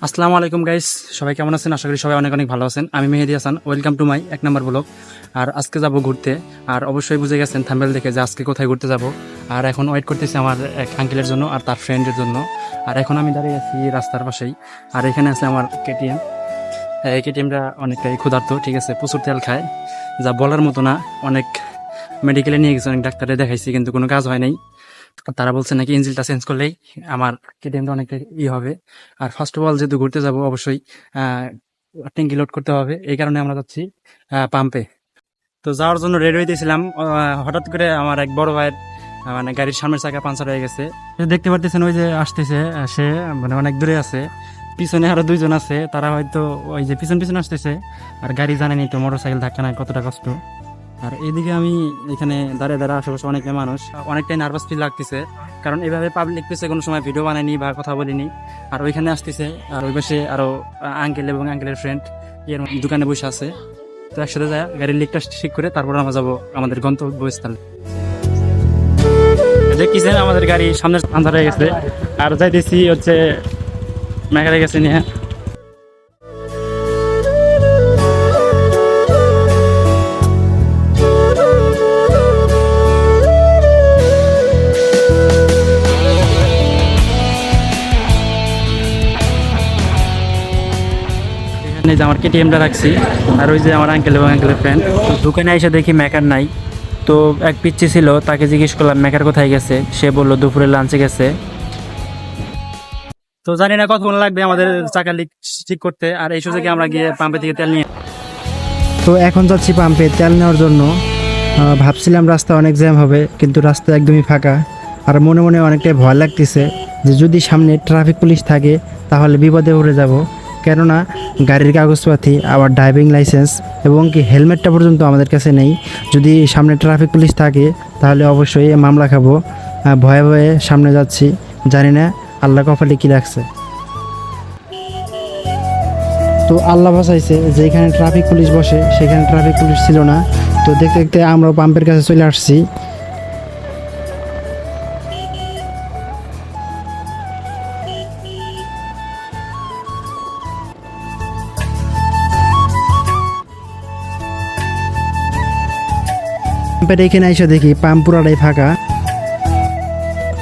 আসসালামু আলাইকুম গাইস, সবাই কেমন আছেন? আশা করি সবাই অনেক অনেক ভালো আছেন। আমি Mehedi Hasan, welcome to my 1 number blog. আর আজকে যাব ঘুরতে। আর অবশ্যই বুঝে গেছেন থাম্বনেল দেখে যে আজকে কোথায় ঘুরতে যাব। আর এখন ওয়েট করতেছি আমার এক আঙ্কেলের জন্য আর তার ফ্রেন্ডের জন্য। আর এখন আমি দাঁড়িয়ে আছি রাস্তার পাশেই। আর এখানে আছে আমার কেটিএম। এই কেটিএমটা অনেকটাই ক্ষুধার্ত, ঠিক আছে, প্রচুর তেল খায়, যা বলার মতো না। অনেক মেডিকেলে নিয়ে গেছে, অনেক ডাক্তারে দেখাইছি, কিন্তু কোনো কাজ হয় নাই। তারা বলছে নাকি ইঞ্জিনটা চেঞ্জ করলেই আমার কেটিএমটা অনেকটা হবে। আর ফার্স্ট অফ অল যেহেতু ঘুরতে যাব, অবশ্যই ট্যাঙ্কি লোড করতে হবে। এই কারণে আমরা যাচ্ছি পাম্পে। তো যাওয়ার জন্য রেডি হইতেছিলাম, হঠাৎ করে আমার এক বড় ভাইয়ের মানে গাড়ির সামনের চাকা পাঞ্চার হয়ে গেছে। দেখতে পারতেছেন ওই যে আসতেছে, সে মানে অনেক দূরে আছে। পিছনে আরো দুইজন আছে, তারা হয়তো ওই যে পিছন পিছন আসতেছে। আর গাড়ি জানেনি তো মোটর সাইকেল ধাক্কা নেয় কতটা কষ্ট। আর এইদিকে আমি এখানে দাঁড়িয়ে দাঁড়িয়ে আশেপাশে অনেক মানুষ, অনেকটাই নার্ভাস ফিল লাগতেছে, কারণ এইভাবে পাবলিক প্লেসে কোনো সময় ভিডিও বানাইনি বা কথা বলিনি। আর ওইখানে আসতেছে, আর ওই পাশে আরো আঙ্কেল এবং আঙ্কেলের ফ্রেন্ড এর দোকানে বসে আছে। তো একসাথে যায় গাড়ির লিকটা ঠিক করে তারপর আমরা যাবো আমাদের গন্তব্যস্থলে। দেখতেছেন আমাদের গাড়ি সামনে আন্ধার হয়ে গেছে, আর যাইতেছি হচ্ছে মেঘারে গেছে নিয়ে। এই যে আমার কেটিএমটা রাখছি, আর ওই যে আমার আঙ্কেল এবং আঙ্কেলের ফ্রেন্ড। দোকানে এসে দেখি মেকার নাই। তো এক পিচ্ছি ছিল, তাকে জিজ্ঞেস করলাম মেকার কোথায় গেছে। সে বললো দুপুরে লাঞ্চে গেছে। তো জানি না কতক্ষণ লাগবে আমাদের চাকা লিক ঠিক করতে। আর এই সুযোগে আমরা গিয়ে পাম্পে থেকে তেল নিয়ে, তো এখন যাচ্ছি পাম্পে তেল নেওয়ার জন্য। ভাবছিলাম রাস্তা অনেক জ্যাম হবে, কিন্তু রাস্তা একদমই ফাঁকা। আর মনে মনে অনেকটাই ভয় লাগতেছে যে যদি সামনে ট্রাফিক পুলিশ থাকে তাহলে বিপদে পড়ে যাব। কেননা গাড়ির কাগজপাতি, আবার ড্রাইভিং লাইসেন্স এবং কি হেলমেটটা পর্যন্ত আমাদের কাছে নেই। যদি সামনে ট্রাফিক পুলিশ থাকে তাহলে অবশ্যই মামলা খাবো। ভয়ে ভয়ে সামনে যাচ্ছি, জানি না আল্লাহ কপালে কী রাখছে। তো আল্লাহ বাঁচাইছে, যেখানে ট্রাফিক পুলিশ বসে সেখানে ট্রাফিক পুলিশ ছিল না। তো দেখতে দেখতে আমরাও পাম্পের কাছে চলে আসছি। পাম্পের এখানে এসে দেখি পাম্প পুরাটাই ফাঁকা।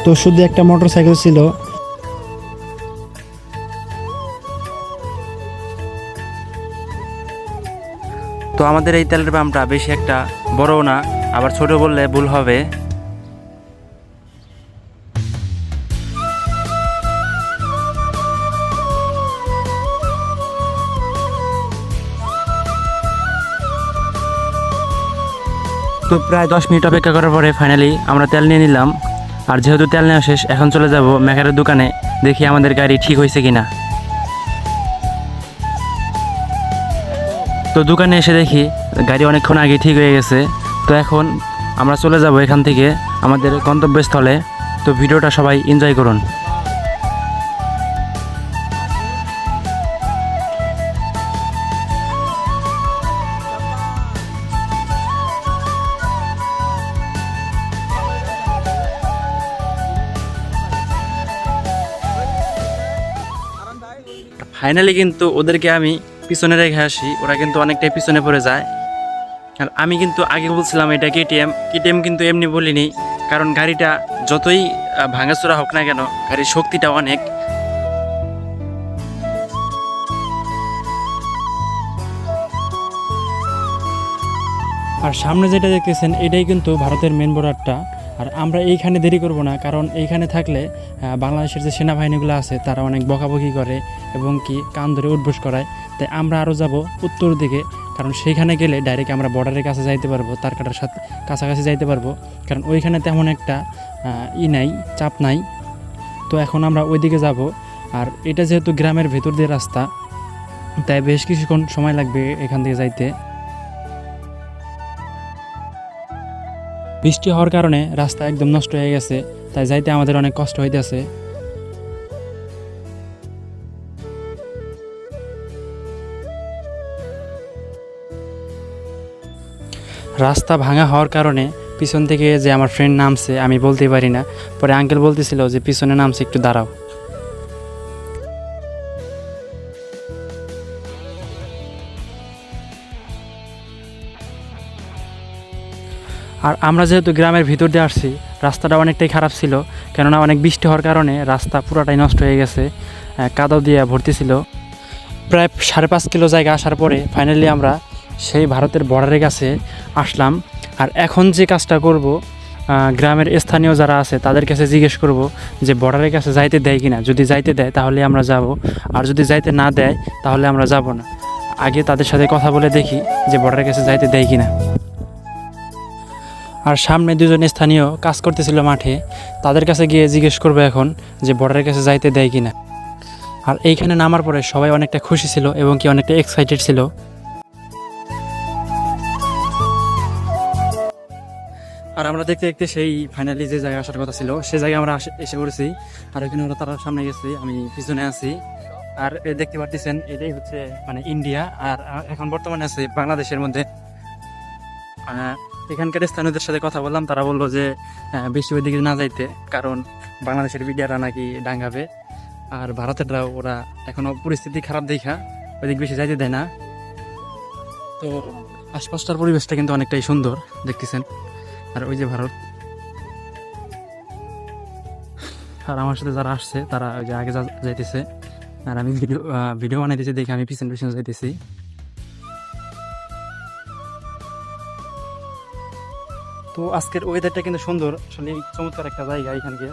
তো শুধু একটা মোটর সাইকেল ছিল। তো আমাদের এই তেলের পাম্পটা বেশি একটা বড়ও না, আবার ছোট বললে ভুল হবে। তো প্রায় 10 মিনিট অপেক্ষা করার পরে ফাইনালি আমরা তেল নিয়ে নিলাম। আর যেহেতু তেল নেওয়া শেষ, এখন চলে যাব মেকারের দোকানে, দেখি আমাদের গাড়ি ঠিক হয়েছে কিনা। তো দোকানে এসে দেখি গাড়ি অনেকক্ষণ আগে ঠিক হয়ে গেছে। তো এখন আমরা চলে যাব এখান থেকে আমাদের গন্তব্যস্থলে। তো ভিডিওটা সবাই এনজয় করুন। ফাইনালি কিন্তু ওদেরকে আমি পিছনে রেখে আসি, ওরা কিন্তু অনেকটাই পিছনে পড়ে যায়। আর আমি কিন্তু আগে বলছিলাম এটা কেটিএম। কেটিএম কিন্তু এমনি বলিনি, কারণ গাড়িটা যতই ভাঙাচোরা হোক না কেন, গাড়ির শক্তিটা অনেক। আর সামনে যেটা দেখতেছেন এটাই কিন্তু ভারতের মেন বর্ডারটা। আর আমরা এইখানে দেরি করব না, কারণ এইখানে থাকলে বাংলাদেশের যে সেনাবাহিনীগুলো আছে তারা অনেক বকাবকি করে এবং কি কান ধরে উঠবোস করায়। তাই আমরা আরও যাব উত্তর দিকে, কারণ সেইখানে গেলে ডাইরেক্ট আমরা বর্ডারের কাছে যাইতে পারবো, তার কাটার সাথে কাছাকাছি যাইতে পারবো, কারণ ওইখানে তেমন একটা নাই, চাপ নাই। তো এখন আমরা ওইদিকে যাব। আর এটা যেহেতু গ্রামের ভেতর দিয়ে রাস্তা, তাই বেশ কিছুক্ষণ সময় লাগবে এখান থেকে যাইতে। বৃষ্টি হওয়ার কারণে রাস্তা একদম নষ্ট হয়ে গেছে, তাই যাইতে আমাদের অনেক কষ্ট হইতেছে। রাস্তা ভাঙা হওয়ার কারণে পিছন থেকে যে আমার ফ্রেন্ড নামছে আমি বলতে পারি না, পরে আঙ্কেল বলতেছিল যে পিছনে নামছে, একটু দাঁড়াও। আর আমরা যেহেতু গ্রামের ভিতর দিয়ে আসছি, রাস্তাটা অনেকটাই খারাপ ছিল, কেননা অনেক বৃষ্টি হওয়ার কারণে রাস্তা পুরোটাই নষ্ট হয়ে গেছে, কাদা দিয়ে ভর্তি ছিল। প্রায় 5.5 কিলো জায়গা আসার পরে ফাইনালি আমরা সেই ভারতের বর্ডারের কাছে আসলাম। আর এখন যে কাজটা করব, গ্রামের স্থানীয় যারা আছে তাদের কাছে জিজ্ঞেস করব যে বর্ডারের কাছে যাইতে দেয় কিনা। যদি যাইতে দেয় তাহলে আমরা যাব, আর যদি যাইতে না দেয় তাহলে আমরা যাব না। আগে তাদের সাথে কথা বলে দেখি যে বর্ডারের কাছে যাইতে দেয় কিনা। আর সামনে দুজন স্থানীয় কাজ করতেছিল মাঠে, তাদের কাছে গিয়ে জিজ্ঞেস করবো এখন যে বর্ডারের কাছে যাইতে দেয় কিনা। আর এইখানে নামার পরে সবাই অনেকটা খুশি ছিল এবং কি অনেকটা এক্সাইটেড ছিল। আর আমরা দেখতে দেখতে সেই ফাইনালি যে জায়গায় আসার কথা ছিল সে জায়গায় আমরা এসে পড়েছি। আর ওখানে ওরা তারা সামনে গেছে, আমি পিছনে আছি। আর দেখতে পাচ্ছেন এটাই হচ্ছে মানে ইন্ডিয়া, আর এখন বর্তমানে আছে বাংলাদেশের মধ্যে। এখানকার স্থানীয়দের সাথে কথা বললাম, তারা বললো যে বেশি ওই দিকে না যাইতে, কারণ বাংলাদেশের মিডিয়ারা নাকি ডাঙ্গাবে। আর ভারতেররাও ওরা এখনো পরিস্থিতি খারাপ দেখা ওইদিক বেশি যাইতে দেয় না। তো আশপাশটার পরিবেশটা কিন্তু অনেকটাই সুন্দর দেখতেছেন। আর ওই যে ভারত, আর আমার সাথে যারা আসছে তারা ওই যে আগে যাইতেছে, আর আমি ভিডিও বানাইতেছি দেখে আমি পিছনে পিছনে যাইতেছি। তো আজকের ওয়েদারটা কিন্তু সুন্দর, আসলে চমৎকার একটা জায়গা এখানকে,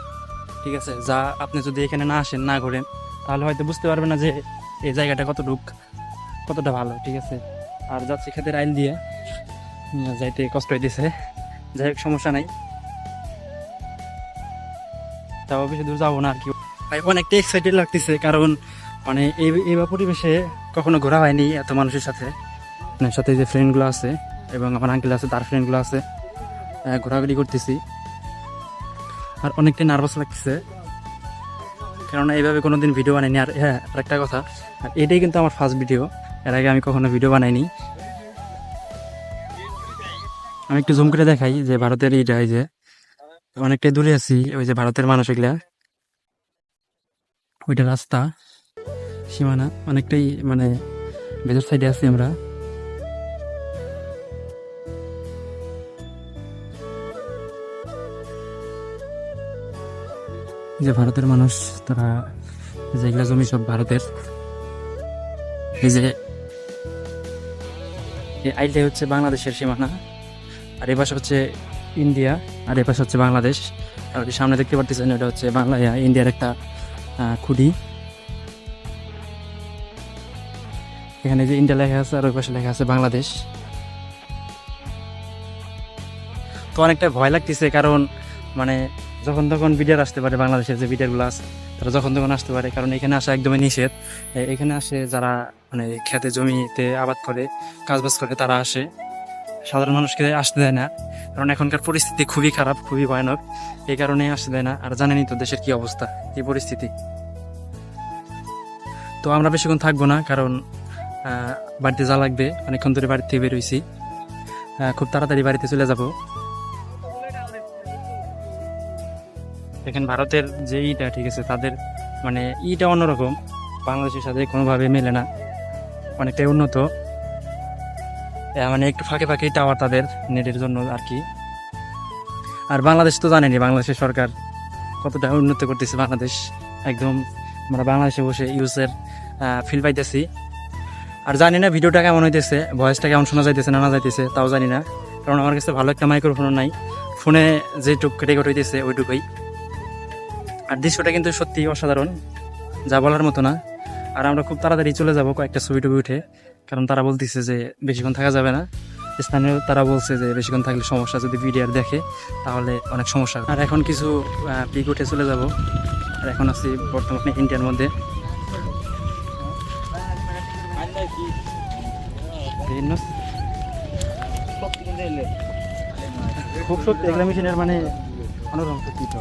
ঠিক আছে। যা আপনি যদি এখানে না আসেন, না ঘোরেন, তাহলে হয়তো বুঝতে পারবেন না যে এই জায়গাটা কতটা ভালো, ঠিক আছে। আর যাচ্ছি খেতের আইল দিয়ে, যাইতে কষ্ট হইতেছে, যাই হোক সমস্যা নাই, তাও বেশি দূর যাবো না আর কি। অনেকটা এক্সাইটেড লাগতেছে, কারণ মানে এই পরিবেশে কখনো ঘোরা হয়নি এত মানুষের সাথে। আপনার সাথে যে ফ্রেন্ডগুলো আছে এবং আমার আঙ্কেল আছে, তার ফ্রেন্ডগুলো আছে, ঘোরাঘুরি করতেছি। আর অনেকটাই নার্ভাস লাগতেছে, কেননা এইভাবে কোনোদিন ভিডিও বানাইনি। আর হ্যাঁ, আরেকটা কথা, আর এটাই কিন্তু আমার ফার্স্ট ভিডিও, এর আগে আমি কখনো ভিডিও বানাইনি। আমি একটু জুম করে দেখাই যে ভারতের এইটা, এই যে অনেকটাই দূরে আছি, ওই যে ভারতের মানুষ এগুলা, ওইটা রাস্তা সীমানা, অনেকটাই মানে ভেতর সাইডে আছি আমরা। যে ভারতের মানুষ, তারা যেগুলা জমি সব ভারতের। এই যে এই আইলটাই হচ্ছে বাংলাদেশের সীমানা, আর এই পাশে হচ্ছে ইন্ডিয়া, আর এই পাশে হচ্ছে বাংলাদেশ। আর ওই সামনে দেখতে পাচ্ছেন এটা হচ্ছে ইন্ডিয়ার একটা খুঁটি। এখানে যে ইন্ডিয়া লেখা আছে আর ওই পাশে লেখা আছে বাংলাদেশ। তো অনেকটা ভয় লাগতেছে, কারণ মানে যখন তখন বিডিআর আসতে পারে, বাংলাদেশের যে বিডিআরগুলো আছে তারা যখন তখন আসতে পারে, কারণ এখানে আসা একদমই নিষেধ। এখানে আসে যারা মানে খেতে জমিতে আবাদ করে, কাজবাজ করে, তারা আসে, সাধারণ মানুষকে আসতে দেয় না, কারণ এখনকার পরিস্থিতি খুবই খারাপ, খুবই ভয়ানক, এই কারণে আসতে দেয় না। আর জানেনই তো দেশের কি অবস্থা, কি পরিস্থিতি। তো আমরা বেশিক্ষণ থাকবো না, কারণ বাড়িতে যা লাগবে, অনেকক্ষণ ধরে বাড়ি থেকে বেরোইছি, খুব তাড়াতাড়ি বাড়িতে চলে যাব। দেখেন ভারতের যে ইটা, ঠিক আছে, তাদের মানে ইটা অন্যরকম, বাংলাদেশের সাথে কোনোভাবে মেলে না, অনেকটাই উন্নত। মানে একটু ফাঁকে ফাঁকে টাওয়ার তাদের নেটের জন্য আর কি। আর বাংলাদেশ তো জানেনি, বাংলাদেশের সরকার কতটা উন্নত করতেছে বাংলাদেশ, একদম আমরা বাংলাদেশে বসে ইউজের ফিল পাইতেছি। আর জানি না ভিডিওটা কেমন হইতেছে, ভয়েসটা কেমন শোনা যাইতেছে না যাইতেছে, তাও জানি না, কারণ আমার কাছে ভালো একটা মাইক্রোফোনও নাই, ফোনে যেটুক রেকর্ড হইতেছে ওইটুকুই। আর দৃশ্যটা কিন্তু সত্যি অসাধারণ, যা বলার মতো না। আর আমরা খুব তাড়াতাড়ি চলে যাব কয়েকটা ছবি টবি উঠে, কারণ তারা বলতেছে যে বেশিক্ষণ থাকা যাবে না, স্থানীয় তারা বলছে যে বেশিক্ষণ থাকলে সমস্যা, যদি ভিডিআর দেখে তাহলে অনেক সমস্যা। আর এখন কিছু পিক উঠে চলে যাব। আর এখন আছি বর্তমানে ইন্ডিয়ার মধ্যে। খুব সত্যি এগুলা মেশিনের মানে অন্যরকম সত্যি। তো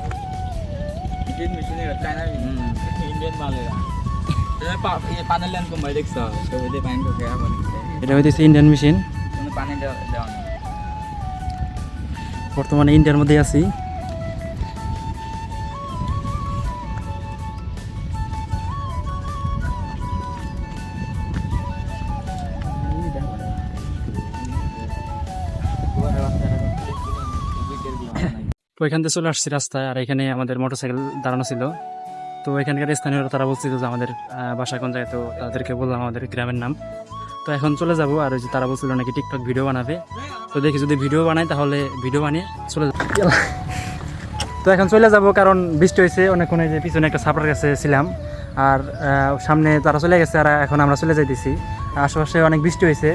এটা হইতেছে ইন্ডিয়ান মেশিন, বর্তমানে ইন্ডিয়ার মধ্যে আছি। তো এখান থেকে চলে আসছি রাস্তায়, আর এখানে আমাদের মোটরসাইকেল দাঁড়ানো ছিল। তো এখানকার স্থানীয়রা তারা বলছিল যে আমাদের বাসা কোন জায়গায়, তো তাদেরকে বললাম আমাদের গ্রামের নাম। তো এখন চলে যাব, আর ওই যে তারা বলছিল নাকি টিকটক ভিডিও বানাবে। তো দেখি যদি ভিডিও বানাই তাহলে ভিডিও বানিয়ে চলে যাব। তো এখন চলে যাব, কারণ বৃষ্টি হয়েছে অনেকক্ষণ। এই যে পিছনে একটা সাপড়ার কাছে ছিলাম, আর সামনে তারা চলে গেছে, আর এখন আমরা চলে যাইতেছি। আশেপাশে অনেক বৃষ্টি হয়েছে।